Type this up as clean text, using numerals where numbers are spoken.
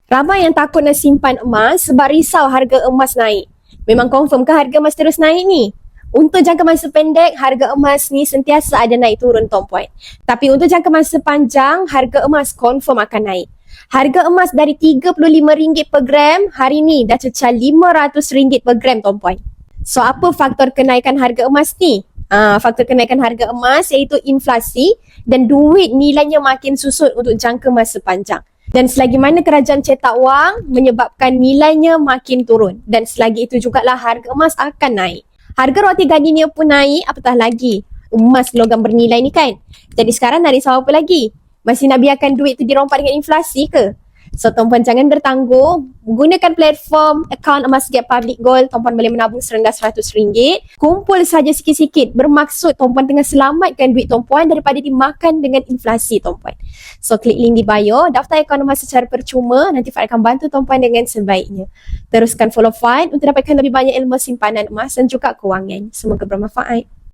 Ramai yang takut nak simpan emas sebab risau harga emas naik. Memang confirm ke harga emas terus naik ni? Untuk jangka masa pendek, harga emas ni sentiasa ada naik turun tuan puan. Tapi untuk jangka masa panjang, harga emas confirm akan naik. Harga emas dari RM35 per gram, hari ni dah cecah RM500 per gram tuan puan. So apa faktor kenaikan harga emas ni? Faktor kenaikan harga emas iaitu inflasi dan duit nilainya makin susut untuk jangka masa panjang. Dan selagi mana kerajaan cetak wang menyebabkan nilainya makin turun. Dan selagi itu jugalah harga emas akan naik. Harga roti gardenia pun naik, apatah lagi emas logam bernilai ni kan. Jadi sekarang nak risau apa lagi? Masih nak biarkan duit tu dirompak dengan inflasi ke? So tuan-puan jangan bertanggung, gunakan platform akaun Emas Gap Public Gold. Tuan-puan boleh menabung serendah RM100. Kumpul saja sikit-sikit, bermaksud tuan-puan tengah selamatkan duit tuan-puan daripada dimakan dengan inflasi tuan-puan. So klik link di bio, daftar akaun emas secara percuma, nanti Fad akan bantu tuan-puan dengan sebaiknya. Teruskan follow Fad untuk dapatkan lebih banyak ilmu simpanan emas dan juga kewangan. Semoga bermanfaat.